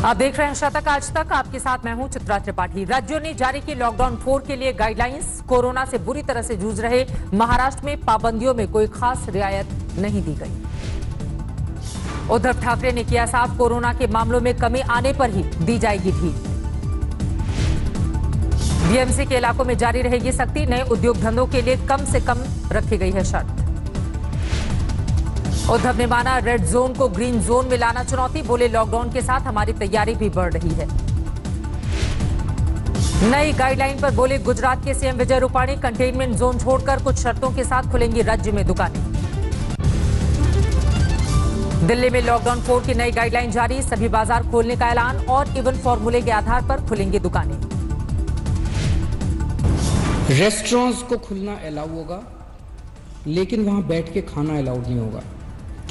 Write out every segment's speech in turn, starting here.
आप देख रहे हैं शतक आज तक। आपके साथ मैं हूं चित्रा त्रिपाठी। राज्यों ने जारी की लॉकडाउन 4 के लिए गाइडलाइंस। कोरोना से बुरी तरह से जूझ रहे महाराष्ट्र में पाबंदियों में कोई खास रियायत नहीं दी गई। उद्धव ठाकरे ने किया साफ, कोरोना के मामलों में कमी आने पर ही दी जाएगी ढील। बीएमसी के इलाकों में जारी रहेगी सख्ती। नए उद्योग धंधों के लिए कम से कम रखी गई है शर्त। उद्धव ने माना रेड जोन को ग्रीन जोन में लाना चुनौती। बोले लॉकडाउन के साथ हमारी तैयारी भी बढ़ रही है। नई गाइडलाइन पर बोले गुजरात के CM Vijay Rupani. Containment zone छोड़कर कुछ शर्तों के साथ खुलेंगी राज्य में दुकानें। दिल्ली में लॉकडाउन 4 की नई गाइडलाइन जारी। सभी बाजार खोलने का ऐलान और इवन फॉर्मूले के आधार पर खुलेंगी दुकानें। रेस्टोरेंट्स को खुलना अलाउ होगा, लेकिन वहां बैठ के खाना अलाउड नहीं होगा।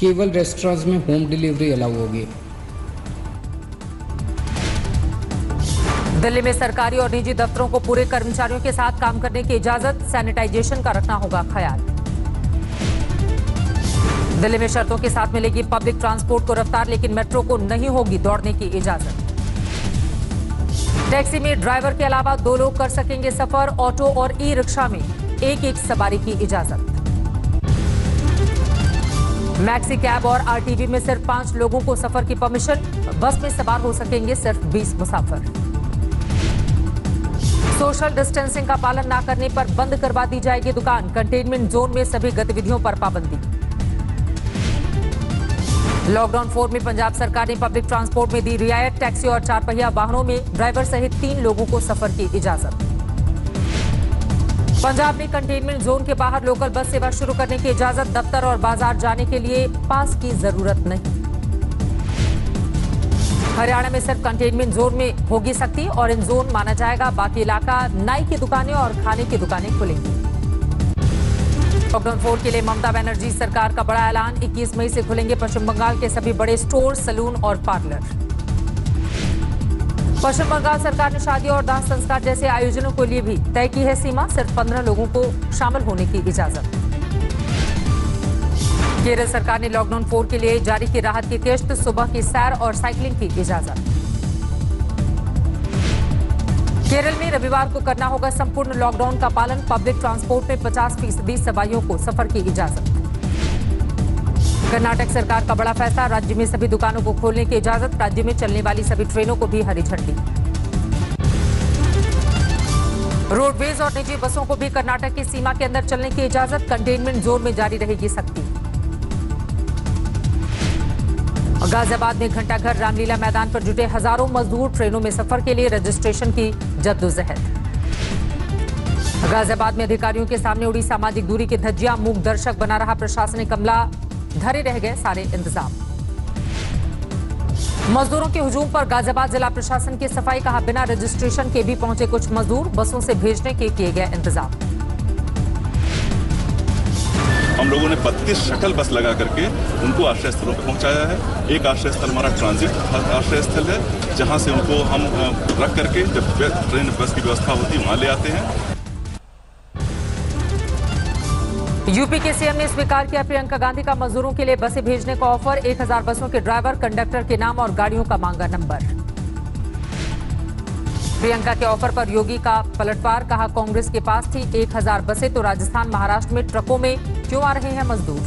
केवल रेस्टोरेंट्स में होम डिलीवरी अलाउ होगी। दिल्ली में सरकारी और निजी दफ्तरों को पूरे कर्मचारियों के साथ काम करने की इजाजत। सैनिटाइजेशन का रखना होगा ख्याल। दिल्ली में शर्तों के साथ मिलेगी पब्लिक ट्रांसपोर्ट को रफ्तार, लेकिन मेट्रो को नहीं होगी दौड़ने की इजाजत। टैक्सी में ड्राइवर के अलावा 2 लोग कर सकेंगे सफर। ऑटो और ई रिक्शा में एक सवारी की इजाजत। मैक्सी कैब और आरटीवी में सिर्फ 5 लोगों को सफर की परमिशन। बस में सवार हो सकेंगे सिर्फ 20 मुसाफिर। सोशल डिस्टेंसिंग का पालन न करने पर बंद करवा दी जाएगी दुकान। कंटेनमेंट जोन में सभी गतिविधियों पर पाबंदी। लॉकडाउन 4 में पंजाब सरकार ने पब्लिक ट्रांसपोर्ट में दी रियायत। टैक्सी और 4 पहिया वाहनों में ड्राइवर सहित 3 लोगों को सफर की इजाजत। पंजाब में कंटेनमेंट जोन के बाहर लोकल बस सेवा शुरू करने की इजाजत। दफ्तर और बाजार जाने के लिए पास की जरूरत नहीं। हरियाणा में सिर्फ कंटेनमेंट जोन में होगी सख्ती। ऑरेंज जोन माना जाएगा। बाकी इलाका नाई की दुकानें और खाने की दुकानें खुलेंगी। लॉकडाउन 4 के लिए ममता बनर्जी सरकार का बड़ा ऐलान। 21 मई से खुलेंगे पश्चिम बंगाल के सभी बड़े स्टोर, सैलून और पार्लर। पश्चिम बंगाल सरकार ने शादी और दाह संस्कार जैसे आयोजनों के लिए भी तय की है सीमा। सिर्फ 15 लोगों को शामिल होने की इजाजत। केरल सरकार ने लॉकडाउन 4 के लिए जारी की राहत की किश्त। सुबह की सैर और साइकिलिंग की इजाजत। केरल में रविवार को करना होगा संपूर्ण लॉकडाउन का पालन। पब्लिक ट्रांसपोर्ट में 50% सवारियों को सफर की इजाजत। कर्नाटक सरकार का बड़ा फैसला। राज्य में सभी दुकानों को खोलने की इजाजत। राज्य में चलने वाली सभी ट्रेनों को भी हरी झंडी। रोडवेज और निजी बसों को भी कर्नाटक की सीमा के अंदर चलने की इजाजत। कंटेनमेंट जोन में जारी रहेगी सख्ती। गाजियाबाद में घंटाघर रामलीला मैदान पर जुटे हजारों मजदूर। ट्रेनों में सफर के लिए रजिस्ट्रेशन की जद्दोजहद। गाजियाबाद में अधिकारियों के सामने उड़ी सामाजिक दूरी की धज्जियां। मूक दर्शक बना रहा प्रशासनिक अमला। धरे रह गए सारे इंतजाम। मजदूरों के हुजूम पर गाजियाबाद जिला प्रशासन की सफाई। कहा बिना रजिस्ट्रेशन के भी पहुंचे कुछ मजदूर। बसों से भेजने के किए गए इंतजाम। हम लोगों ने 32 शटल बस लगा करके उनको आश्रय स्थलों पर पहुंचाया है। एक आश्रय स्थल हमारा ट्रांजिट आश्रय स्थल है, जहां से उनको हम रख करके जब ट्रेन बस की व्यवस्था होती है वहां ले आते हैं। यूपी के सीएम ने स्वीकार किया प्रियंका गांधी का मजदूरों के लिए बसें भेजने का ऑफर। 1000 बसों के ड्राइवर, कंडक्टर के नाम और गाड़ियों का मांगा नंबर। प्रियंका के ऑफर पर योगी का पलटवार। कहा कांग्रेस के पास थी 1000 बसें तो राजस्थान महाराष्ट्र में ट्रकों में क्यों आ रहे हैं मजदूर।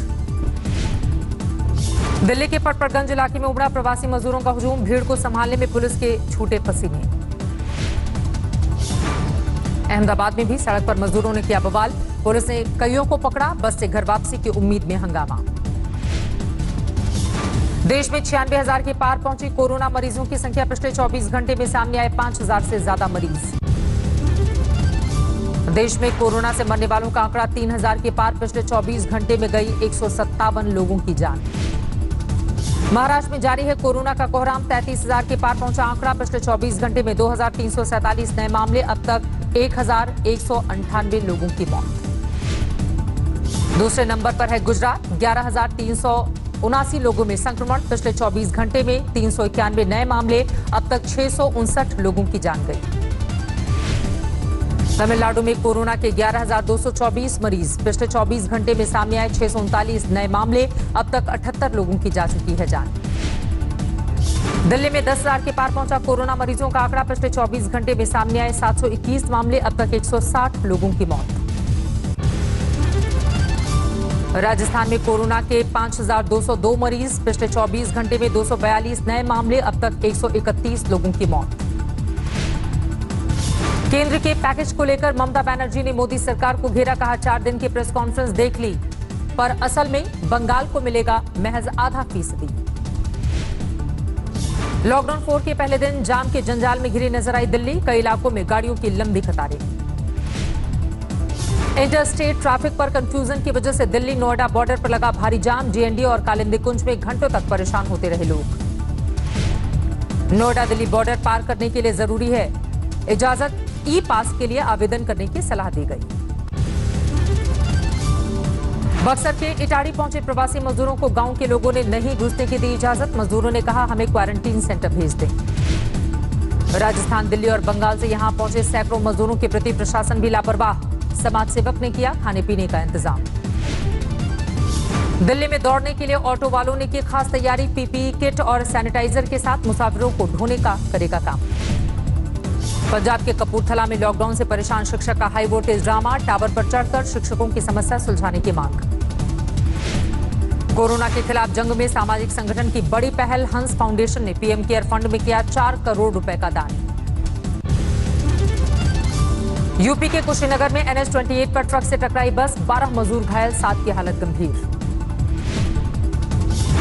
दिल्ली के पटपरगंज इलाके में उमड़ा प्रवासी मजदूरों का हुजूम। भीड़ को संभालने में पुलिस के छूटे पसीने। अहमदाबाद में भी सड़क पर मजदूरों ने किया बवाल। पुलिस ने कईयों को पकड़ा। बस से घर वापसी की उम्मीद में हंगामा। देश में 96,000 के पार पहुंची कोरोना मरीजों की संख्या। पिछले 24 घंटे में सामने आए 5,000 से ज्यादा मरीज। देश में कोरोना से मरने वालों का आंकड़ा 3,000 के पार। पिछले 24 घंटे में गई 157 लोगों की जान। महाराष्ट्र में जारी है कोरोना का कोहराम। 33,000 के पार पहुंचा आंकड़ा। पिछले 24 घंटे में 2,347 नए मामले। अब तक 1,198 लोगों की मौत। दूसरे नंबर पर है गुजरात। 11,379 लोगों में संक्रमण। पिछले 24 घंटे में 391 नए मामले। अब तक 659 लोगों की जान गई। तमिलनाडु में कोरोना के 11,224 मरीज। पिछले 24 घंटे में सामने आए 639 नए मामले। अब तक 78 लोगों की जा चुकी है जान। दिल्ली में 10,000 के पार पहुंचा कोरोना मरीजों का आंकड़ा। पिछले 24 घंटे में सामने आए 721 मामले, अब तक 160 लोगों की मौत। राजस्थान में कोरोना के 5,202 मरीज, पिछले 24 घंटे में 242 नए मामले, अब तक 131 लोगों की मौत। केंद्र के पैकेज को लेकर ममता बनर्जी ने मोदी सरकार को घेरा, कहा 4 दिन की प्रेस कॉन्फ्रेंस देख ली, पर असल में बंगाल को मिलेगा महज आधा फीसदी। लॉकडाउन 4 के पहले दिन जाम के जंजाल में घिरी नजर आई दिल्ली, कई इलाकों में गाड़ियों की लंबी कतारें। इंटरस्टेट ट्रैफिक पर कंफ्यूजन की वजह से दिल्ली नोएडा बॉर्डर पर लगा भारी जाम, डीएनडी और कालिंदी कुंज में घंटों तक परेशान होते रहे लोग। नोएडा दिल्ली बॉर्डर पार करने के लिए जरूरी है इजाजत, ई पास के लिए आवेदन करने की सलाह दी गई। बक्सर के इटाड़ी पहुंचे प्रवासी मजदूरों को गांव के लोगों ने नहीं घुसने की दी इजाजत, मजदूरों ने कहा हमें क्वारंटीन सेंटर भेज दें। राजस्थान, दिल्ली और बंगाल से यहां पहुंचे सैकड़ों मजदूरों के प्रति प्रशासन भी लापरवाह, समाज सेवक ने किया खाने पीने का इंतजाम। दिल्ली में दौड़ने के लिए ऑटो वालों ने की खास तैयारी, पीपीई किट और सैनिटाइजर के साथ मुसाफिरों को ढोने का करेगा काम। पंजाब के कपूरथला में लॉकडाउन से परेशान शिक्षक का हाई वोल्टेज ड्रामा, टावर पर चढ़कर शिक्षकों की समस्या सुलझाने की मांग। कोरोना के खिलाफ जंग में सामाजिक संगठन की बड़ी पहल, हंस फाउंडेशन ने पीएम केयर फंड में किया 4 करोड़ रुपए का दान। यूपी के कुशीनगर में NH-28 पर ट्रक से टकराई बस, 12 मजदूर घायल, 7 की हालत गंभीर।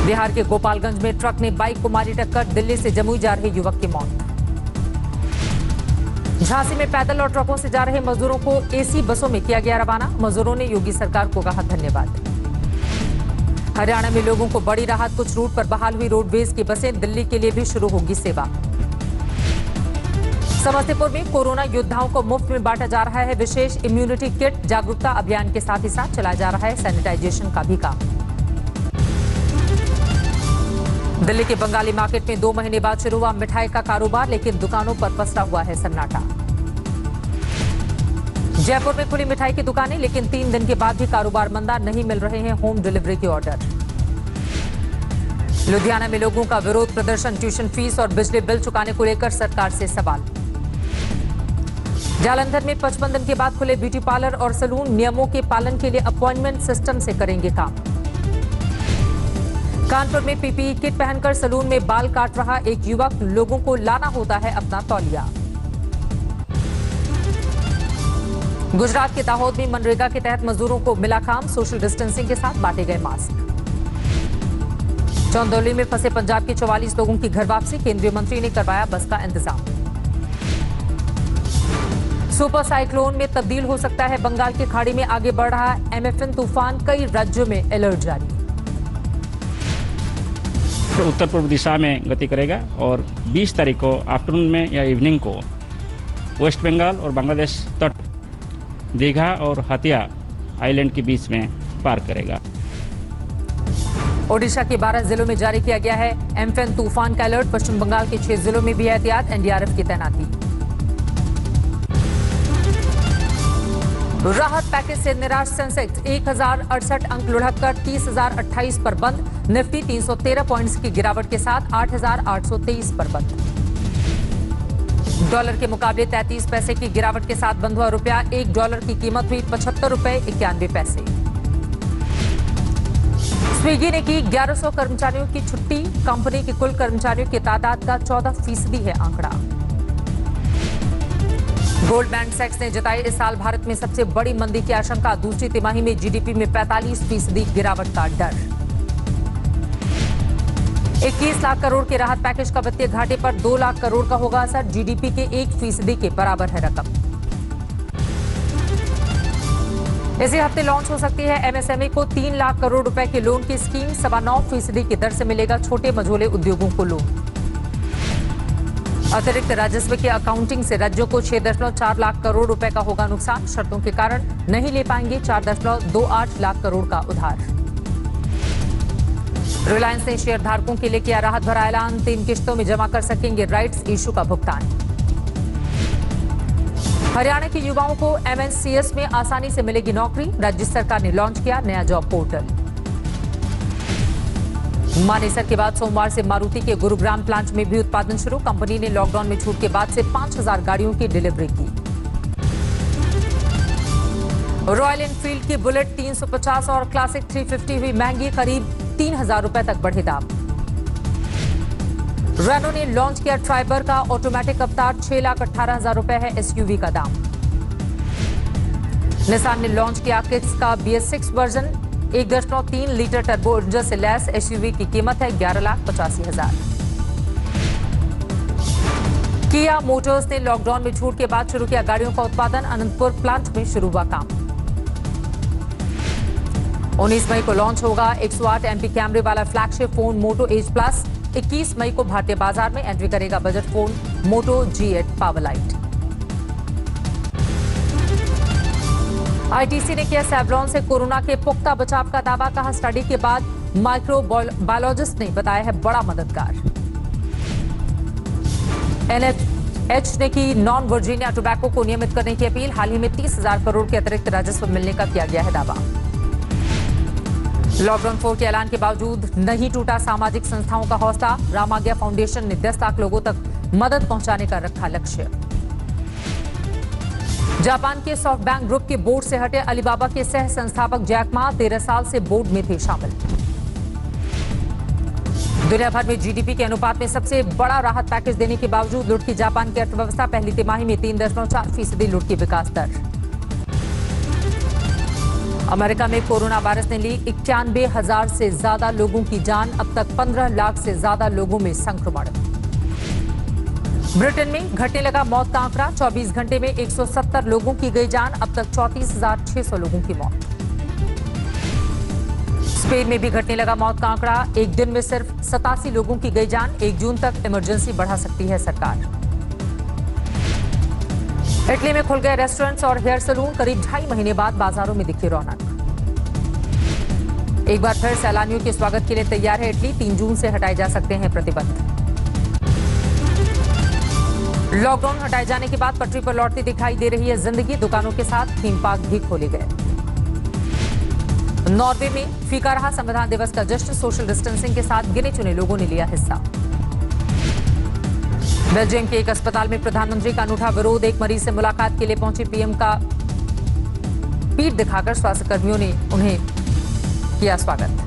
बिहार के गोपालगंज में ट्रक ने बाइक को मारी टक्कर, दिल्ली से जमुई जा रहे युवक की मौत। झांसी में पैदल और ट्रकों से जा रहे मजदूरों को एसी बसों में किया गया रवाना, मजदूरों ने योगी सरकार को कहा धन्यवाद। हरियाणा में लोगों को बड़ी राहत, कुछ रूट पर बहाल हुई रोडवेज की बसें, दिल्ली के लिए भी शुरू होगी सेवा। समस्तीपुर में कोरोना योद्धाओं को मुफ्त में बांटा जा रहा है विशेष इम्यूनिटी किट, जागरूकता अभियान के साथ ही साथ चलाया जा रहा है सैनिटाइजेशन का भी काम। दिल्ली के बंगाली मार्केट में 2 महीने बाद शुरू हुआ मिठाई का कारोबार, लेकिन दुकानों पर पसरा हुआ है सन्नाटा। जयपुर में खुली मिठाई की दुकानें, लेकिन 3 दिन के बाद भी कारोबार मंदा, नहीं मिल रहे हैं होम डिलीवरी के ऑर्डर। लुधियाना में लोगों का विरोध प्रदर्शन, ट्यूशन फीस और बिजली बिल चुकाने को लेकर सरकार से सवाल। जालंधर में 55 दिन के बाद खुले ब्यूटी पार्लर और सैलून, नियमों के पालन के लिए अपॉइंटमेंट सिस्टम से करेंगे काम। कानपुर में पीपीई किट पहनकर सैलून में बाल काट रहा एक युवक, लोगों को लाना होता है अपना तौलिया। गुजरात के दाहोद में मनरेगा के तहत मजदूरों को मिला काम, सोशल डिस्टेंसिंग के साथ बांटे गए मास्क। चंदौली में फंसे पंजाब के 44 लोगों की घर वापसी, केंद्रीय मंत्री ने करवाया बस का इंतजाम। सुपर साइक्लोन में तब्दील हो सकता है बंगाल की खाड़ी में आगे बढ़ रहा एम्फन तूफान, कई राज्यों में अलर्ट जारी। उत्तर पूर्व दिशा में गति करेगा और 20 तारीख को आफ्टरनून में या इवनिंग को वेस्ट बंगाल और बांग्लादेश तट, दीघा और हातिया आइलैंड के बीच में पार करेगा। ओडिशा के 12 जिलों में जारी किया गया है एम्फन तूफान का अलर्ट, पश्चिम बंगाल के 6 जिलों में भी एहतियात, एनडीआरएफ की तैनाती। राहत पैकेज से निराश सेंसेक्स 1068 अंक लुढ़ककर 30,028 पर बंद, निफ्टी 313 पॉइंट्स की गिरावट के साथ 8,823 पर बंद। डॉलर के मुकाबले 33 पैसे की गिरावट के साथ बंद हुआ रुपया, $1 की कीमत हुई 75 रुपए 91 पैसे। स्विगी ने की 1100 कर्मचारियों की छुट्टी, कंपनी की कुल कर्मचारियों की तादाद का 14% है आंकड़ा। गोल्डमैन सैक्स ने जताई इस साल भारत में सबसे बड़ी मंदी की आशंका, दूसरी तिमाही में जीडीपी में 45% गिरावट का डर। 21 लाख करोड़ के राहत पैकेज का वित्तीय घाटे पर 2 लाख करोड़ का होगा असर, जीडीपी के 1% के बराबर है रकम। इसी हफ्ते लॉन्च हो सकती है एमएसएमई को 3 लाख करोड़ रुपए के लोन की स्कीम, 9.25% की दर से मिलेगा छोटे मझोले उद्योगों को लोन। अतिरिक्त राजस्व की अकाउंटिंग से राज्यों को 6.4 लाख करोड़ रुपए का होगा नुकसान, शर्तों के कारण नहीं ले पाएंगे 4.28 लाख करोड़ का उधार। रिलायंस ने शेयर धारकों के लिए किया राहत भरा ऐलान, 3 किश्तों में जमा कर सकेंगे राइट्स इशू का भुगतान। हरियाणा के युवाओं को एमएनसीएस में आसानी से मिलेगी नौकरी, राज्य सरकार ने लॉन्च किया नया जॉब पोर्टल। मानेसर के बाद सोमवार से मारुति के गुरुग्राम प्लांट में भी उत्पादन शुरू। कंपनी ने लॉकडाउन में छूट के बाद से 5000 गाड़ियों की डिलीवरी की। रॉयल एनफील्ड की बुलेट 350 और क्लासिक 350 हुई महंगी, करीब 3000 रुपए तक बढ़े दाम। रेनो ने लॉन्च किया ट्राइबर का ऑटोमेटिक अवतार, 6,18,000 रुपए है एसयूवी का दाम। निसान ने लॉन्च किया किक्स का BS6 version, 1.3 litre turbo engine से लैस एसयूवी की कीमत है 11,85,000। किया मोटर्स ने लॉकडाउन में छूट के बाद शुरू किया गाड़ियों का उत्पादन, अनंतपुर प्लांट में शुरू हुआ काम। 19 मई को लॉन्च होगा 108 MP कैमरे वाला flagship phone Moto Edge plus. 21 मई को भारतीय बाजार में एंट्री करेगा बजट फोन मोटो G8 पावरलाइट। आईटीसी ने किया सेवलॉन से कोरोना के पुख्ता बचाव का दावा, कहा स्टडी के बाद माइक्रोबायोलॉजिस्ट ने बताया है बड़ा मददगार। NHH ने की नॉन वर्जीनिया टोबैको को नियमित करने की अपील, हाल ही में 30,000 करोड़ के अतिरिक्त राजस्व मिलने का किया गया है दावा। लॉकडाउन 4 के ऐलान के बावजूद नहीं टूटा सामाजिक संस्थाओं का हौसला, रामाज्ञा फाउंडेशन ने 10 लाख लोगों तक मदद पहुंचाने का रखा लक्ष्य। जापान के सॉफ्टबैंक ग्रुप के बोर्ड से हटे अलीबाबा के सह संस्थापक जैक मा 13 साल से बोर्ड में थे शामिल। दुनिया भर में जीडीपी के अनुपात में सबसे बड़ा राहत पैकेज देने के बावजूद लुढ़की जापान की अर्थव्यवस्था, पहली तिमाही में 3.4% लुढ़की विकास दर। अमेरिका में कोरोना वायरस ने ली 91,000 से ज्यादा लोगों की जान, अब तक 15 लाख से ज्यादा लोगों में संक्रमण। ब्रिटेन में घटने लगा मौत का आंकड़ा, 24 घंटे में 170 लोगों की गई जान, अब तक 34,600 लोगों की मौत। स्पेन में भी घटने लगा मौत का आंकड़ा, एक दिन में सिर्फ 87 लोगों की गई जान, 1 जून तक इमरजेंसी बढ़ा सकती है सरकार। इटली में खुल गए रेस्टोरेंट्स और हेयर सैलून, करीब 2.5 महीने बाद बाजारों में दिखी रौनक। एक बार फिर सैलानियों के स्वागत के लिए तैयार है इटली, 3 जून से हटाए जा सकते हैं प्रतिबंध। लॉकडाउन हटाए जाने के बाद पटरी पर लौटती दिखाई दे रही है जिंदगी, दुकानों के साथ थीम पार्क भी खोले गए। नॉर्वे में फीका रहा संविधान दिवस का जश्न, सोशल डिस्टेंसिंग के साथ गिने चुने लोगों ने लिया हिस्सा। बेल्जियम के एक अस्पताल में प्रधानमंत्री का अनूठा विरोध, एक मरीज से मुलाकात के लिए पहुंचे पीएम का पीठ दिखाकर स्वास्थ्य कर्मियों ने उन्हें किया स्वागत।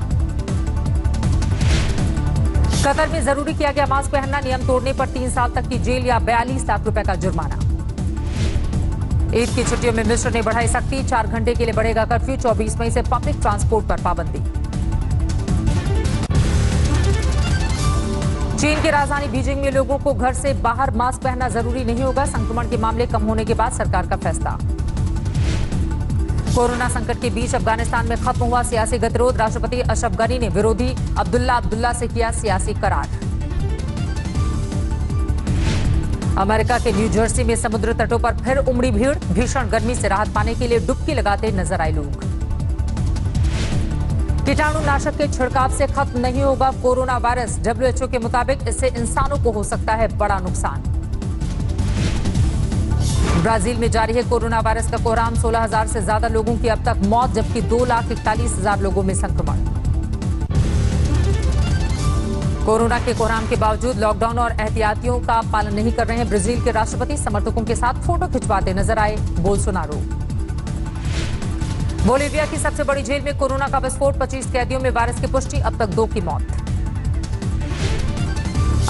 कतर में जरूरी किया गया मास्क पहनना, नियम तोड़ने पर 3 साल तक की जेल या 42 लाख रुपए का जुर्माना। ईद की छुट्टियों में मिस्र ने बढ़ाई सख्ती, 4 घंटे के लिए बढ़ेगा कर्फ्यू, 24 मई से पब्लिक ट्रांसपोर्ट पर पाबंदी। चीन की राजधानी बीजिंग में लोगों को घर से बाहर मास्क पहनना जरूरी नहीं होगा, संक्रमण के मामले कम होने के बाद सरकार का फैसला। कोरोना संकट के बीच अफगानिस्तान में खत्म हुआ सियासी गतिरोध, राष्ट्रपति अशरफ गनी ने विरोधी अब्दुल्ला से किया सियासी करार। अमेरिका के न्यू जर्सी में समुद्र तटों पर फिर उमड़ी भीड़, भीषण गर्मी से राहत पाने के लिए डुबकी लगाते नजर आए लोग। कीटाणुनाशक के छिड़काव से खत्म नहीं होगा कोरोना वायरस, WHO के मुताबिक इससे इंसानों को हो सकता है बड़ा नुकसान। ब्राजील में जारी है कोरोना वायरस का कोहराम, 16,000 से ज्यादा लोगों की अब तक मौत, जबकि 2,41,000 लोगों में संक्रमण। कोरोना के कोहराम के बावजूद लॉकडाउन और एहतियातियों का पालन नहीं कर रहे हैं ब्राजील के राष्ट्रपति, समर्थकों के साथ फोटो खिंचवाते नजर आए बोल्सोनारो। बोलीविया की सबसे बड़ी जेल में कोरोना का विस्फोट, 25 कैदियों में वायरस की पुष्टि, अब तक 2 की मौत।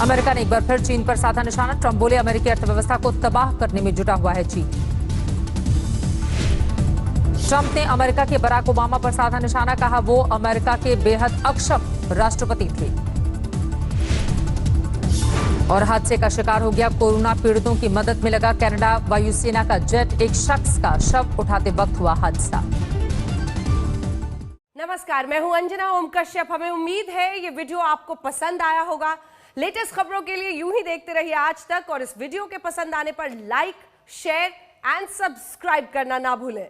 अमेरिका ने एक बार फिर चीन पर साधा निशाना, ट्रंप बोले अमेरिकी अर्थव्यवस्था को तबाह करने में जुटा हुआ है चीन। ट्रंप ने अमेरिका के बराक ओबामा पर साधा निशाना, कहा वो अमेरिका के बेहद अक्षम राष्ट्रपति थे। और हादसे का शिकार हो गया, कोरोना पीड़ितों की मदद में लगा कनाडा वायुसेना का जेट, एक शख्स का शव उठाते वक्त हुआ हादसा। नमस्कार, मैं हूं अंजना ओम कश्यप। हमें उम्मीद है ये वीडियो आपको पसंद आया होगा। लेटेस्ट खबरों के लिए यूं ही देखते रहिए आज तक, और इस वीडियो के पसंद आने पर लाइक, शेयर एंड सब्सक्राइब करना ना भूलें।